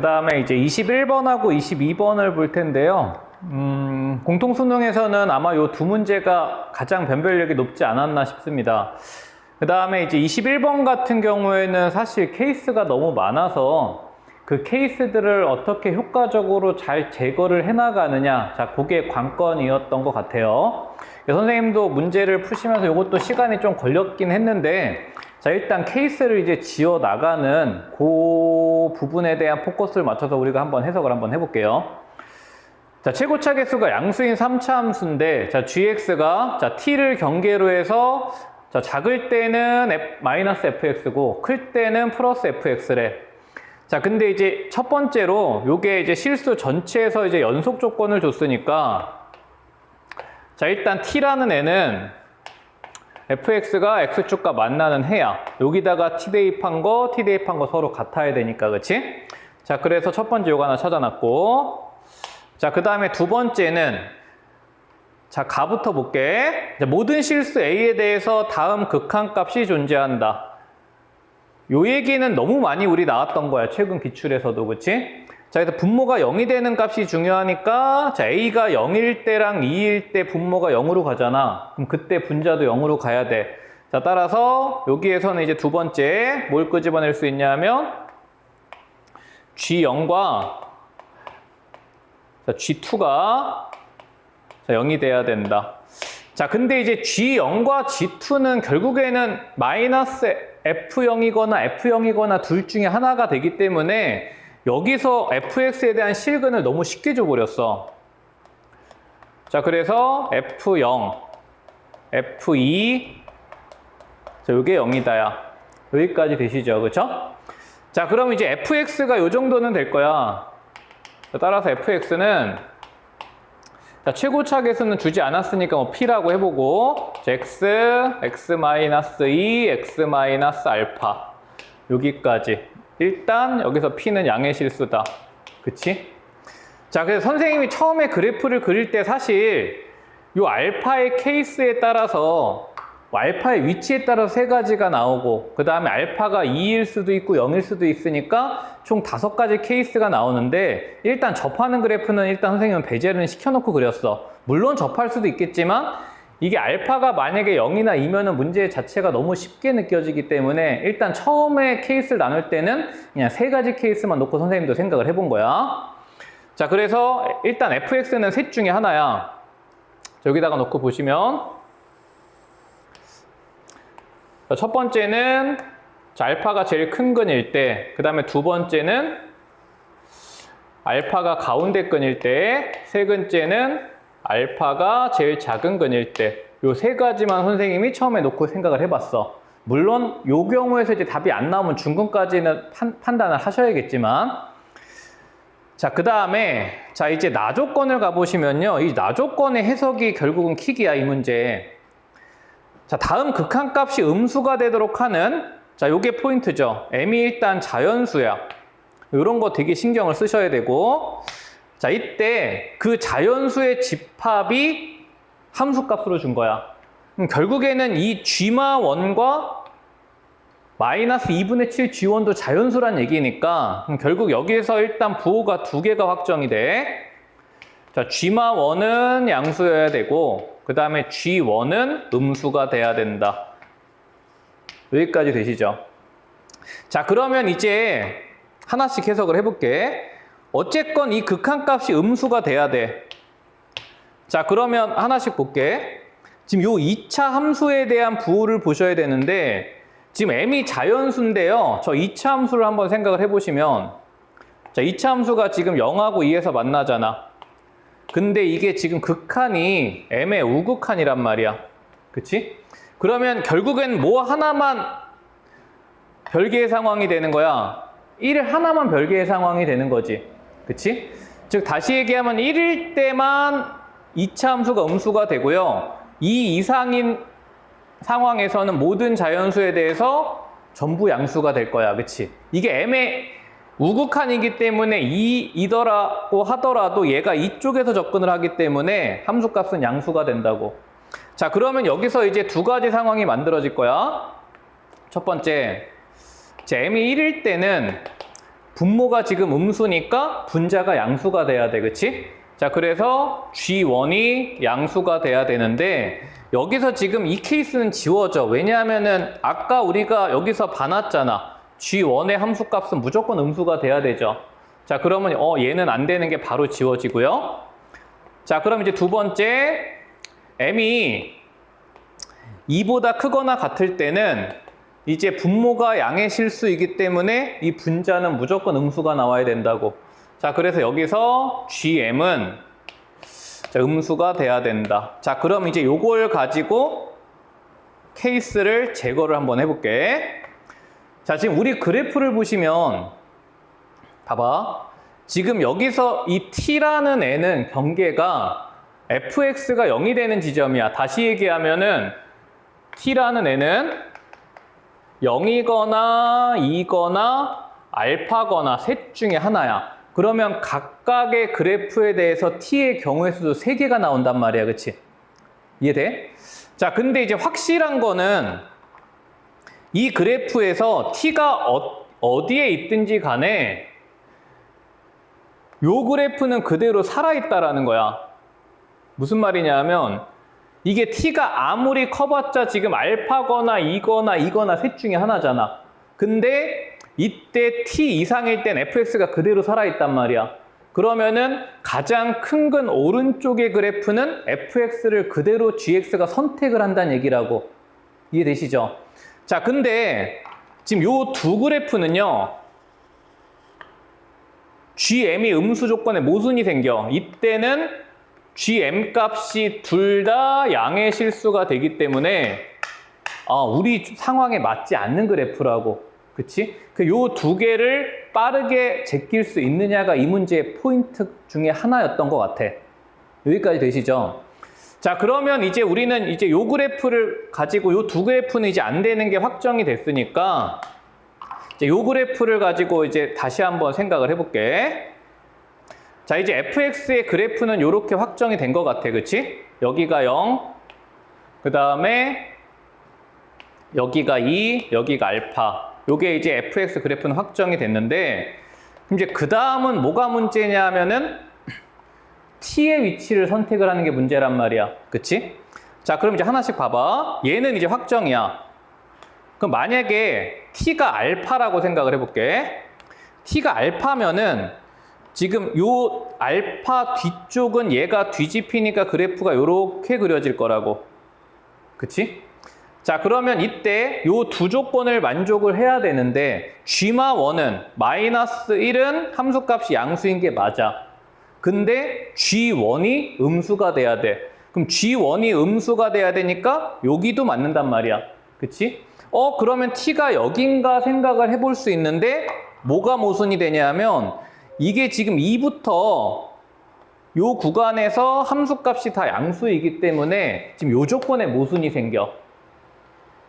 그 다음에 이제 21번하고 22번을 볼 텐데요. 공통수능에서는 아마 요 두 문제가 가장 변별력이 높지 않았나 싶습니다. 그 다음에 이제 21번 같은 경우에는 사실 케이스가 너무 많아서 그 케이스들을 어떻게 효과적으로 잘 제거를 해나가느냐, 자, 그게 관건이었던 것 같아요. 선생님도 문제를 푸시면서 이것도 시간이 좀 걸렸긴 했는데, 자, 일단 케이스를 이제 지어 나가는 그 부분에 대한 포커스를 맞춰서 우리가 한번 해석을 한번 해볼게요. 자, 최고차 개수가 양수인 3차 함수인데, 자, gx가, 자, t를 경계로 해서, 자, 작을 때는 마이너스 fx고, 클 때는 플러스 fx래. 자, 근데 이제 첫 번째로, 요게 이제 실수 전체에서 이제 연속 조건을 줬으니까, 자, 일단 t라는 애는 fx가 x축과 만나는 해야 여기다가 t 대입한 거 서로 같아야 되니까, 그치? 자, 그래서 첫 번째 요거 하나 찾아놨고, 자, 그 다음에 두 번째는, 자, 가부터 볼게. 자, 모든 실수 a에 대해서 다음 극한값이 존재한다. 요 얘기는 너무 많이 우리 나왔던 거야, 최근 기출에서도, 그치? 자, 그래서 분모가 0이 되는 값이 중요하니까, 자, a가 0일 때랑 2일 때 분모가 0으로 가잖아. 그럼 그때 분자도 0으로 가야 돼. 자, 따라서 여기에서는 이제 두 번째 뭘 끄집어낼 수 있냐면 G0과 자, G2가 자, 0이 돼야 된다. 자, 근데 이제 G0과 G2는 결국에는 마이너스 F0이거나 F0이거나 둘 중에 하나가 되기 때문에 여기서 fx에 대한 실근을 너무 쉽게 줘버렸어. 자, 그래서 f0, f2, 자, 요게 0이다야. 여기까지 되시죠, 그쵸? 자, 그럼 이제 fx가 요 정도는 될 거야. 자, 따라서 fx는, 자, 최고차 개수는 주지 않았으니까 뭐 p라고 해보고, 자, x-2, x-알파. 여기까지. 일단 여기서 P는 양의 실수다. 그치? 자, 그래서 선생님이 처음에 그래프를 그릴 때 사실 요 알파의 케이스에 따라서 알파의 위치에 따라서 세 가지가 나오고, 그 다음에 알파가 2일 수도 있고 0일 수도 있으니까 총 5가지 케이스가 나오는데, 일단 접하는 그래프는 일단 선생님은 배제를 시켜놓고 그렸어. 물론 접할 수도 있겠지만 이게 알파가 만약에 0이나 2면은 문제 자체가 너무 쉽게 느껴지기 때문에 일단 처음에 케이스를 나눌 때는 그냥 3가지 케이스만 놓고 선생님도 생각을 해본 거야. 자, 그래서 일단 fx는 셋 중에 하나야. 여기다가 놓고 보시면, 자, 첫 번째는 자, 알파가 제일 큰 근일 때, 그 다음에 두 번째는 알파가 가운데 근일 때, 세 번째는 알파가 제일 작은 근일 때, 요 세 가지만 선생님이 처음에 놓고 생각을 해봤어. 물론 요 경우에서 이제 답이 안 나오면 중근까지는 판단을 하셔야겠지만, 자, 그 다음에 자, 이제 나조건을 가보시면요, 이 나조건의 해석이 결국은 킥이야, 이 문제. 자, 다음 극한값이 음수가 되도록 하는, 자, 요게 포인트죠. m이 일단 자연수야. 요런 거 되게 신경을 쓰셔야 되고, 자, 이때 그 자연수의 집합이 함수값으로 준 거야. 그럼 결국에는 이 G마1과 마이너스 2분의 7 G1도 자연수란 얘기니까, 그럼 결국 여기에서 일단 부호가 2개가 확정이 돼. 자, G마1은 양수여야 되고, 그 다음에 G1은 음수가 돼야 된다. 여기까지 되시죠? 자, 그러면 이제 하나씩 해석을 해볼게. 어쨌건 이 극한값이 음수가 돼야 돼. 자, 그러면 하나씩 볼게. 지금 요 2차 함수에 대한 부호를 보셔야 되는데, 지금 m이 자연수인데요. 저 2차 함수를 한번 생각을 해보시면, 자, 2차 함수가 지금 0하고 2에서 만나잖아. 근데 이게 지금 극한이 m의 우극한이란 말이야. 그치? 그러면 결국엔 뭐 하나만 별개의 상황이 되는 거야. 1 하나만 별개의 상황이 되는 거지. 그치? 즉 다시 얘기하면 1일 때만 2차 함수가 음수가 되고요. 2 이상인 상황에서는 모든 자연수에 대해서 전부 양수가 될 거야. 그치? 이게 m의 우극한이기 때문에 2이더라고 하더라도 얘가 이쪽에서 접근을 하기 때문에 함수값은 양수가 된다고. 자, 그러면 여기서 이제 두 가지 상황이 만들어질 거야. 첫 번째, m이 1일 때는 분모가 지금 음수니까 분자가 양수가 돼야 돼, 그치? 자, 그래서 G1이 양수가 돼야 되는데 여기서 지금 이 케이스는 지워져. 왜냐하면은 아까 우리가 여기서 봐놨잖아. G1의 함수값은 무조건 음수가 돼야 되죠. 자, 그러면 얘는 안 되는 게 바로 지워지고요. 자, 그럼 이제 두 번째, m이 2보다 크거나 같을 때는 이제 분모가 양의 실수이기 때문에 이 분자는 무조건 음수가 나와야 된다고. 자, 그래서 여기서 GM은 음수가 돼야 된다. 자, 그럼 이제 요걸 가지고 케이스를 제거를 한번 해볼게. 자, 지금 우리 그래프를 보시면 봐봐. 지금 여기서 이 t라는 애는 경계가 fx가 0이 되는 지점이야. 다시 얘기하면은 t라는 애는 0이거나 2거나 알파거나 셋 중에 하나야. 그러면 각각의 그래프에 대해서 t의 경우의 수도 3개가 나온단 말이야. 그치? 이해돼? 자, 근데 이제 확실한 거는 이 그래프에서 t가 어디에 있든지 간에 요 그래프는 그대로 살아있다라는 거야. 무슨 말이냐 하면 이게 t가 아무리 커봤자 지금 알파거나 2거나 셋 중에 하나잖아. 근데 이때 t 이상일 땐 fx가 그대로 살아있단 말이야. 그러면은 가장 큰 근 오른쪽의 그래프는 fx를 그대로 gx가 선택을 한다는 얘기라고. 이해되시죠? 자, 근데 지금 요 두 그래프는요, gm이 음수 조건에 모순이 생겨. 이때는 gm 값이 둘 다 양의 실수가 되기 때문에 우리 상황에 맞지 않는 그래프라고. 그치? 요 두 개를 빠르게 제낄 수 있느냐가 이 문제의 포인트 중에 하나였던 것 같아. 여기까지 되시죠? 자, 그러면 이제 우리는 이제 요 그래프를 가지고 요 두 그래프는 이제 안 되는 게 확정이 됐으니까 이제 요 그래프를 가지고 이제 다시 한번 생각을 해볼게. 자, 이제 fx의 그래프는 요렇게 확정이 된 것 같아. 그치? 여기가 0, 그 다음에 여기가 2, 여기가 알파. 요게 이제 fx 그래프는 확정이 됐는데, 이제 그 다음은 뭐가 문제냐 하면은 t의 위치를 선택을 하는 게 문제란 말이야. 그치? 자, 그럼 이제 하나씩 봐봐. 얘는 이제 확정이야. 그럼 만약에 t가 알파라고 생각을 해볼게. t가 알파면은 지금 요 알파 뒤쪽은 얘가 뒤집히니까 그래프가 요렇게 그려질 거라고. 그치? 자, 그러면 이때 요 두 조건을 만족을 해야 되는데 g마 1은 마이너스 1은 함수값이 양수인 게 맞아. 근데 G1이 음수가 돼야 돼. 그럼 G1이 음수가 돼야 되니까 여기도 맞는단 말이야. 그치? 그러면 t가 여긴가 생각을 해볼 수 있는데 뭐가 모순이 되냐면 이게 지금 2부터 요 구간에서 함수값이 다 양수이기 때문에 지금 요 조건에 모순이 생겨.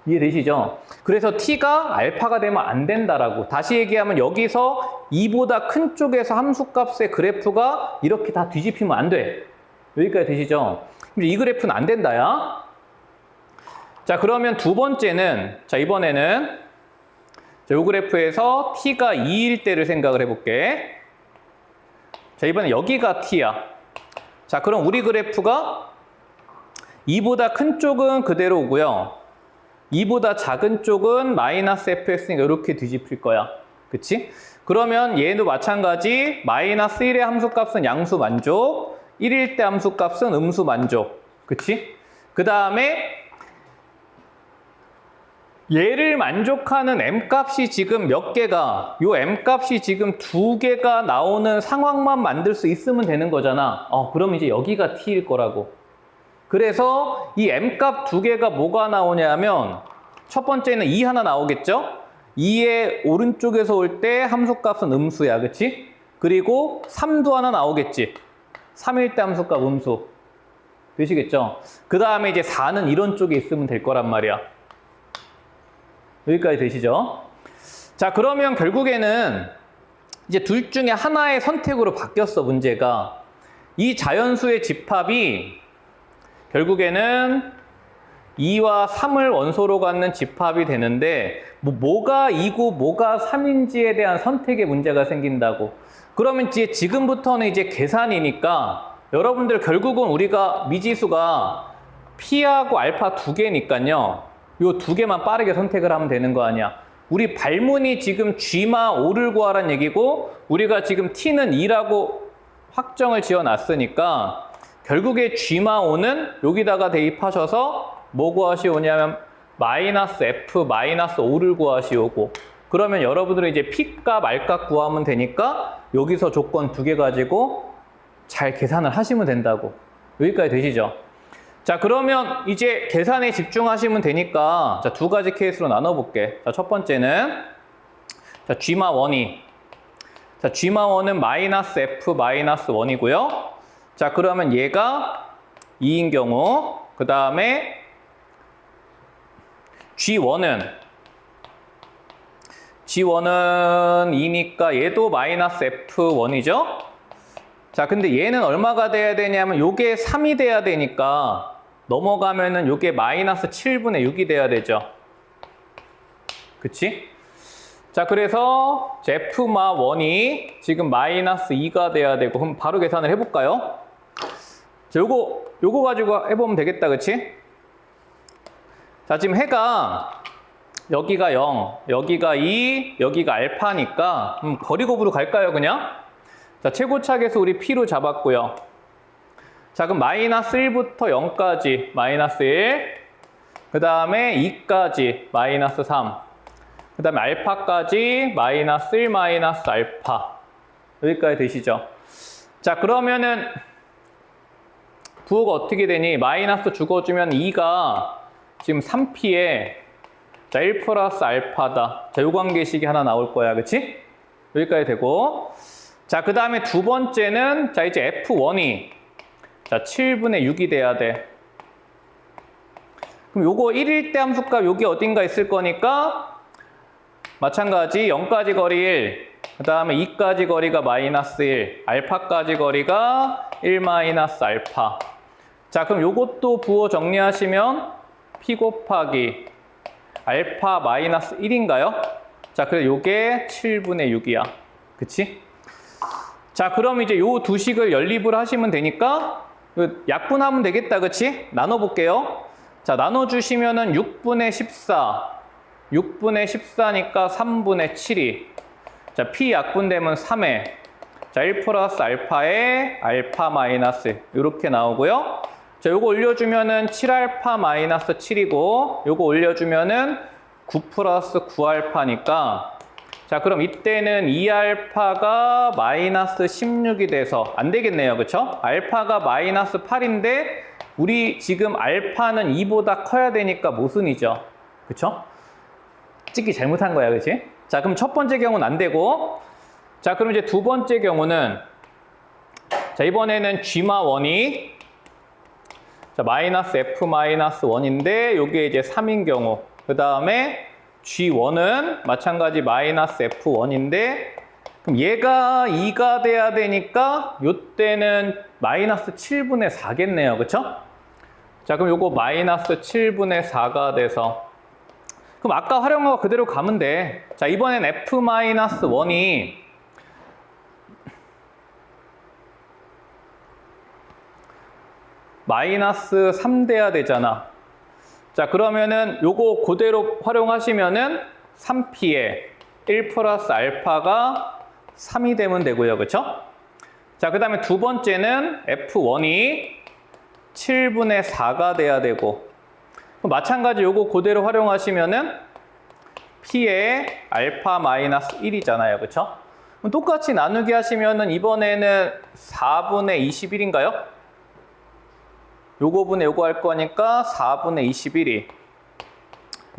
이해되시죠? 그래서 t가 알파가 되면 안 된다라고. 다시 얘기하면 여기서 2보다 큰 쪽에서 함수값의 그래프가 이렇게 다 뒤집히면 안 돼. 여기까지 되시죠? 이 그래프는 안 된다야. 자, 그러면 두 번째는, 자, 이번에는 자, 요 그래프에서 t가 2일 때를 생각을 해볼게. 자, 이번엔 여기가 t야. 자, 그럼 우리 그래프가 2보다 큰 쪽은 그대로 오고요. 2보다 작은 쪽은 마이너스 fx니까 이렇게 뒤집힐 거야. 그치? 그러면 얘도 마찬가지 마이너스 1의 함수값은 양수 만족, 1일 때 함수값은 음수 만족. 그치? 그 다음에 얘를 만족하는 m값이 지금 몇 개가, 요 m값이 지금 2개가 나오는 상황만 만들 수 있으면 되는 거잖아. 그럼 이제 여기가 t일 거라고. 그래서 이 m값 2개가 뭐가 나오냐면 첫 번째는 2 하나 나오겠죠? 2의 오른쪽에서 올 때 함수값은 음수야. 그치? 그리고 3도 하나 나오겠지? 3일 때 함수값 음수. 되시겠죠? 그 다음에 이제 4는 이런 쪽에 있으면 될 거란 말이야. 여기까지 되시죠? 자, 그러면 결국에는 이제 둘 중에 하나의 선택으로 바뀌었어, 문제가. 이 자연수의 집합이 결국에는 2와 3을 원소로 갖는 집합이 되는데 뭐가 2고 뭐가 3인지에 대한 선택에 문제가 생긴다고. 그러면 이제 지금부터는 이제 계산이니까 여러분들 결국은 우리가 미지수가 P하고 알파 두 개니까요. 요 두 개만 빠르게 선택을 하면 되는 거 아니야. 우리 발문이 지금 G마 5를 구하라는 얘기고 우리가 지금 T는 2라고 확정을 지어놨으니까 결국에 G마 5는 여기다가 대입하셔서 뭐 구하시오냐면 마이너스 F 마이너스 5를 구하시오고 그러면 여러분들은 이제 P값 R값 구하면 되니까 여기서 조건 두 개 가지고 잘 계산을 하시면 된다고. 여기까지 되시죠? 자, 그러면 이제 계산에 집중하시면 되니까 자, 두 가지 케이스로 나눠볼게. 자, 첫 번째는 자, G마 1이 자, G마 1은 마이너스 F 마이너스 1이고요. 자, 그러면 얘가 2인 경우 그 다음에 G1은 2니까 얘도 마이너스 F1이죠? 자, 근데 얘는 얼마가 돼야 되냐면 요게 3이 돼야 되니까 넘어가면은 요게 마이너스 7분의 6이 돼야 되죠. 그치? 자, 그래서 F마 1이 지금 마이너스 2가 돼야 되고 그럼 바로 계산을 해볼까요? 자, 요거 가지고 해보면 되겠다, 그치? 자, 지금 해가 여기가 0, 여기가 2, 여기가 알파니까 거리곱으로 갈까요, 그냥? 자, 최고차계수 우리 P로 잡았고요. 자, 그럼 마이너스 1부터 0까지 마이너스 1, 그 다음에 2까지 마이너스 3, 그 다음에 알파까지 마이너스 1 마이너스 알파. 여기까지 되시죠? 자, 그러면은 부호가 어떻게 되니? 마이너스 죽어주면 2가 지금 3P에 자, 1 플러스 알파다. 자, 요 관계식이 하나 나올 거야. 그치? 여기까지 되고. 자, 그 다음에 두 번째는 자, 이제 F1이 자, 7분의 6이 돼야 돼. 그럼 요거 1일 때 함수값 여기 어딘가 있을 거니까 마찬가지 0까지 거리 1, 그 다음에 2까지 거리가 마이너스 1, 알파까지 거리가 1 마이너스 알파. 자, 그럼 요것도 부호 정리하시면 P 곱하기 알파 마이너스 1인가요? 자, 그래서 요게 7분의 6이야. 그치? 자, 그럼 이제 요 두 식을 연립을 하시면 되니까 약분하면 되겠다. 그치? 나눠볼게요. 자, 나눠주시면은 6분의 14. 6분의 14니까 3분의 7이. 자, P 약분되면 3에. 자, 1 플러스 알파에 알파 마이너스. 이렇게 나오고요. 자, 요거 올려주면은 7알파 마이너스 7이고, 요거 올려주면은 9 플러스 9알파니까, 자, 그럼 이때는 2알파가 마이너스 16이 돼서 안 되겠네요. 그쵸? 알파가 마이너스 8인데, 우리 지금 알파는 2보다 커야 되니까 모순이죠. 그쵸? 찍기 잘못한 거야. 그치? 자, 그럼 첫 번째 경우는 안 되고, 자, 그럼 이제 두 번째 경우는, 자, 이번에는 G마 1이 자, 마이너스 F 마이너스 1인데 요게 이제 3인 경우 그 다음에 G1은 마찬가지 마이너스 F1인데 그럼 얘가 2가 돼야 되니까 요때는 마이너스 7분의 4겠네요. 그쵸? 자, 그럼 요거 마이너스 7분의 4가 돼서 그럼 아까 활용하고 그대로 가면 돼. 자, 이번엔 F 마이너스 1이 마이너스 3 돼야 되잖아. 자, 그러면은 요거 그대로 활용하시면은 3P에 1 플러스 알파가 3이 되면 되고요. 그쵸? 자, 그 다음에 두 번째는 F1이 7분의 4가 돼야 되고 마찬가지 요거 그대로 활용하시면은 P에 알파 마이너스 1이잖아요. 그쵸? 그럼 똑같이 나누기 하시면은 이번에는 4분의 21인가요? 요거 분의 요거 할 거니까 4분의 21이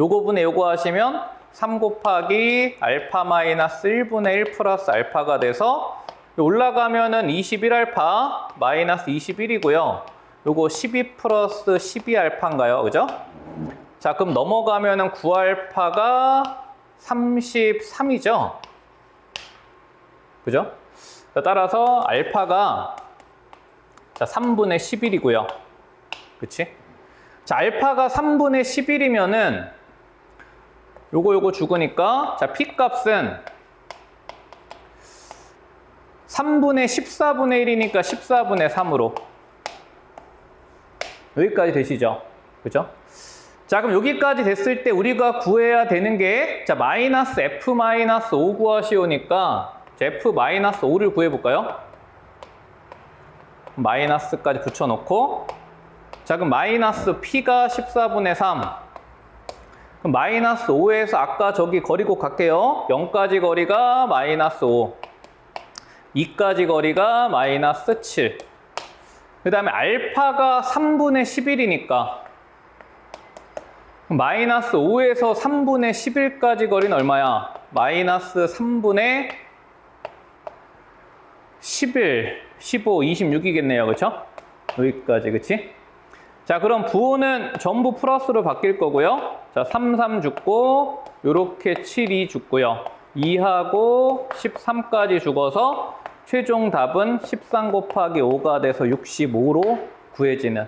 요거 분의 요거 하시면 3 곱하기 알파 마이너스 1분의 1 플러스 알파가 돼서 올라가면은 21알파 마이너스 21이고요. 요거 12 플러스 12알파인가요? 그죠? 자, 그럼 넘어가면은 9알파가 33이죠? 그죠? 따라서 알파가 자, 3분의 11이고요. 그치? 자, 알파가 3분의 11이면은 요거 죽으니까 자, P 값은 3분의 14분의 1이니까 14분의 3으로 여기까지 되시죠? 그죠? 자, 그럼 여기까지 됐을 때 우리가 구해야 되는 게 자, 마이너스 F 마이너스 5 구하시오니까 F 마이너스 5를 구해볼까요? 마이너스까지 붙여놓고 자, 그럼 마이너스 P가 14분의 3 그럼 마이너스 5에서 아까 저기 거리곱 갈게요. 0까지 거리가 마이너스 5 2까지 거리가 마이너스 7 그 다음에 알파가 3분의 11이니까 마이너스 5에서 3분의 11까지 거리는 얼마야? 마이너스 3분의 11, 15, 26이겠네요. 그쵸? 여기까지, 그치? 자, 그럼 부호는 전부 플러스로 바뀔 거고요. 자, 3, 3 죽고, 요렇게 7, 2 죽고요. 2하고 13까지 죽어서 최종 답은 13 곱하기 5가 돼서 65로 구해지는.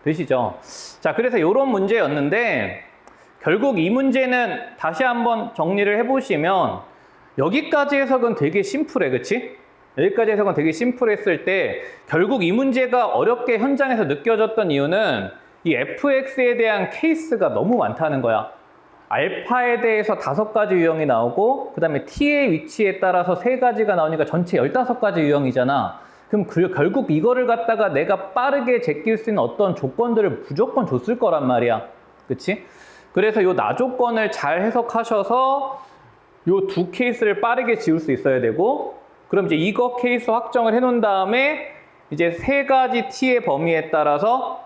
되시죠? 자, 그래서 이런 문제였는데 결국 이 문제는 다시 한번 정리를 해보시면 여기까지 해석은 되게 심플해, 그치? 여기까지 해석은 되게 심플했을 때 결국 이 문제가 어렵게 현장에서 느껴졌던 이유는 이 fx에 대한 케이스가 너무 많다는 거야. 알파에 대해서 5가지 유형이 나오고 그 다음에 t의 위치에 따라서 3가지가 나오니까 전체 15가지 유형이잖아. 그럼 결국 이거를 갖다가 내가 빠르게 제낄 수 있는 어떤 조건들을 무조건 줬을 거란 말이야. 그치? 그래서 요 나조건을 잘 해석하셔서 요 2 케이스를 빠르게 지울 수 있어야 되고 그럼 이제 이거 케이스 확정을 해놓은 다음에 이제 3가지 t의 범위에 따라서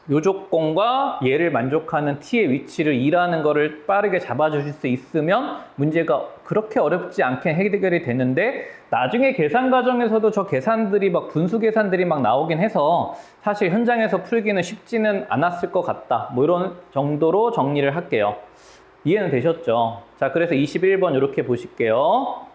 요 조건과 얘를 만족하는 t의 위치를 2라는 거를 빠르게 잡아주실 수 있으면 문제가 그렇게 어렵지 않게 해결이 되는데 나중에 계산 과정에서도 저 계산들이 막 분수 계산들이 막 나오긴 해서 사실 현장에서 풀기는 쉽지는 않았을 것 같다. 뭐 이런 정도로 정리를 할게요. 이해는 되셨죠? 자, 그래서 21번 이렇게 보실게요.